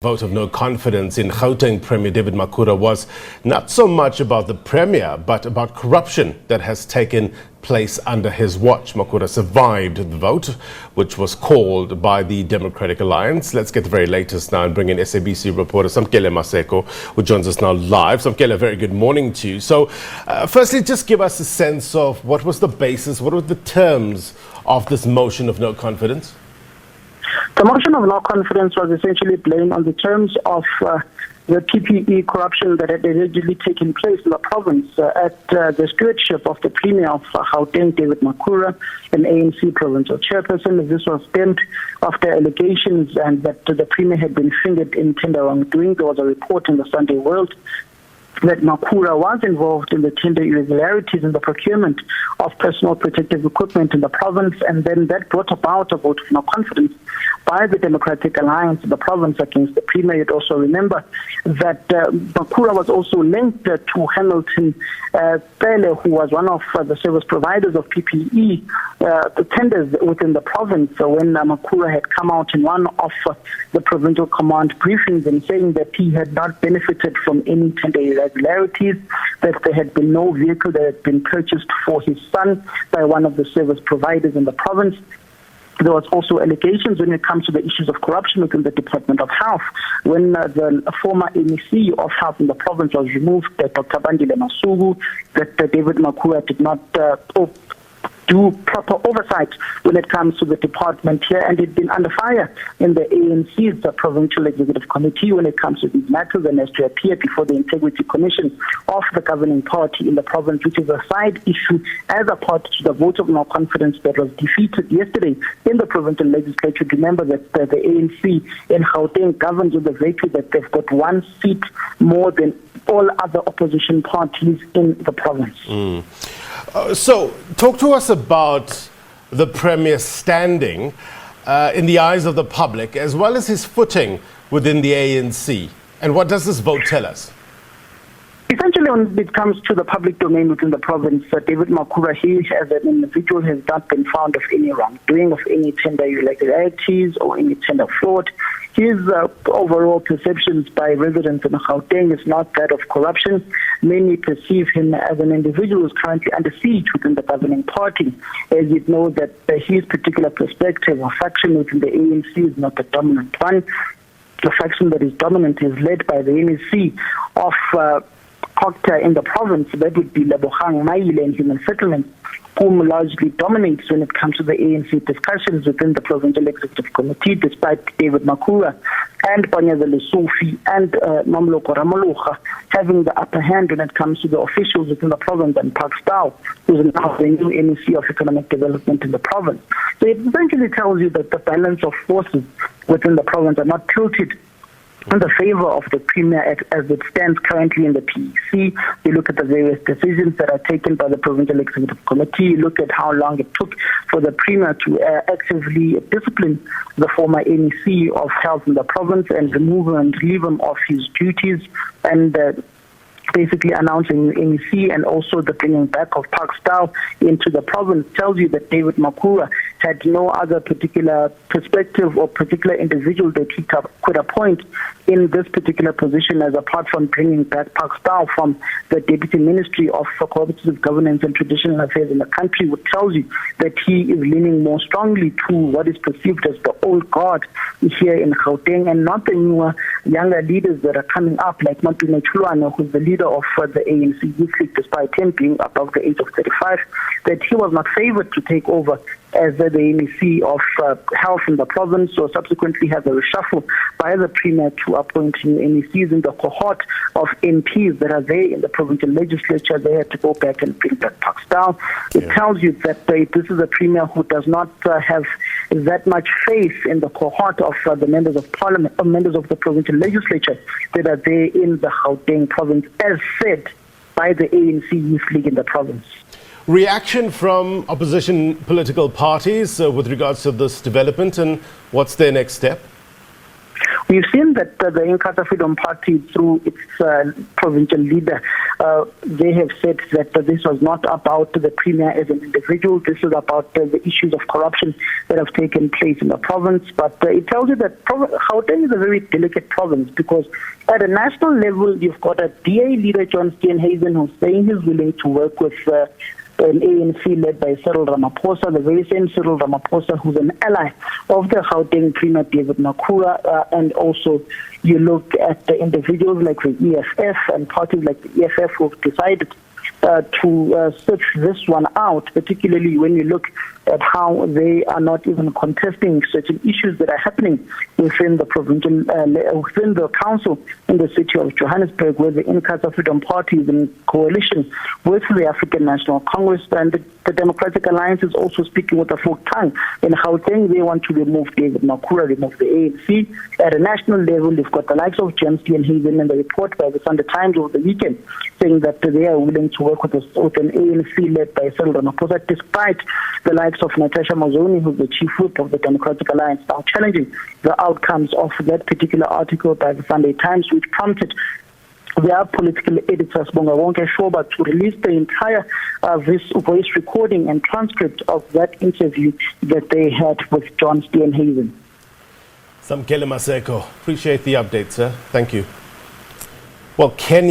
Vote of no confidence in Gauteng Premier David Makhura was not so much about the Premier, but about corruption that has taken place under his watch. Makhura survived the vote, which was called by the Democratic Alliance. Let's get the very latest now and bring in SABC reporter Samkele Maskeko, who joins us now live. Samkele, very good morning to you. So, firstly, just give us a sense of what was the basis, what were the terms of this motion of no confidence? The motion of no confidence was essentially blamed on the terms of the PPE corruption that had allegedly taken place in the province at the stewardship of the Premier of Gauteng, David Makhura, an ANC provincial chairperson. This was stemmed after allegations and that the Premier had been fingered in tender wrongdoing. There was a report in the Sunday World that Makhura was involved in the tender irregularities in the procurement of personal protective equipment in the province, and then that brought about a vote of no confidence by the Democratic Alliance in the province against the Premier. You'd also remember that Makhura was also linked to Hamilton Pele, who was one of the service providers of PPE the tenders within the province. So when Makhura had come out in one of the provincial command briefings and saying that he had not benefited from any tender irregularities, that there had been no vehicle that had been purchased for his son by one of the service providers in the province. There was also allegations when it comes to the issues of corruption within the Department of Health. When the former MEC of Health in the province was removed, Dr. Samkele Maskeko, that David Makhura did not do proper oversight when it comes to the department here, and it's been under fire in the ANC's Provincial Executive Committee when it comes to these matters, and has to appear before the Integrity Commission of the governing party in the province, which is a side issue as a part to the vote of no confidence that was defeated yesterday in the provincial legislature. Remember that the ANC in Gauteng governs with the virtue that they've got one seat more than all other opposition parties in the province. So, talk to us about the Premier's standing in the eyes of the public, as well as his footing within the ANC. And what does this vote tell us? Essentially, when it comes to the public domain within the province, David Makhura, he as an individual has not been found of any wrongdoing, of any tender irregularities or any tender fraud. His overall perceptions by residents in Gauteng is not that of corruption. Many perceive him as an individual who is currently under siege within the governing party, as you know that his particular perspective or faction within the ANC is not the dominant one. The faction that is dominant is led by the MEC of Cocta in the province. That would be Lebogang Maile in Human Settlement, whom largely dominates when it comes to the ANC discussions within the Provincial Executive Committee, despite David Makhura and Panyazele Sofi and Mamloko Ramalocha having the upper hand when it comes to the officials within the province, and Park Stau, who is now the new MEC of Economic Development in the province. So it essentially tells you that the balance of forces within the province are not tilted in the favor of the Premier as it stands currently in the PEC. You look at the various decisions that are taken by the Provincial Executive Committee. You look at how long it took for the Premier to actively discipline the former MEC of Health in the province and remove him and relieve him of his duties, and basically announcing MEC and also the bringing back of Park Stau into the province tells you that David Makhura had no other particular perspective or particular individual that he could appoint in this particular position, as apart from bringing back Park Stau from the Deputy Ministry of Cooperative Governance and Traditional Affairs in the country, which tells you that he is leaning more strongly to what is perceived as the old guard here in Gauteng, and not the newer, younger leaders that are coming up, like Matume Chulwana, who's the leader of the ANC Youth League, despite him being above the age of 35, that he was not favored to take over as the MEC of Health in the province, so subsequently had a reshuffle by the Premier to appoint new MECs in the cohort of MPs that are there in the provincial legislature. They had to go back and bring back Park Stau. It tells you that this is a Premier who does not have that much faith in the cohort of the members of parliament or members of the provincial legislature that are there in the Gauteng province, as said by the ANC Youth League in the province. Reaction from opposition political parties with regards to this development, and what's their next step? We've seen that the Inkatha Freedom Party, through its provincial leader, they have said that this was not about the Premier as an individual. This is about the issues of corruption that have taken place in the province. But it tells you that Gauteng is a very delicate province, because at a national level, you've got a DA leader, John Steenhuisen, who's saying he's willing to work with an ANC led by Cyril Ramaphosa, the very same Cyril Ramaphosa who's an ally of the Gauteng Premier David Makhura, and also you look at the individuals like the EFF and parties like the EFF who've decided to search this one out, particularly when you look at how they are not even contesting certain issues that are happening within the provincial, within the council in the city of Johannesburg, where the Inkatha Freedom Party is in coalition with the African National Congress, and the Democratic Alliance is also speaking with a forked tongue. In Gauteng, they want to remove David Makhura, remove the ANC. At a national level, you've got the likes of James Steenhuisen and the report by the Sunday Times over the weekend saying that they are willing to work with an ANC led by Cyril Ramaphosa, despite the likes of Natasha Mazoni, who's the chief whip of the Democratic Alliance, now challenging the outcomes of that particular article by the Sunday Times, which prompted their political editor, Sibongabonke Shoba, to release the entire voice recording and transcript of that interview that they had with John Steenhuisen. Samkele Maskeko, appreciate the update, sir. Thank you. Well, Kenya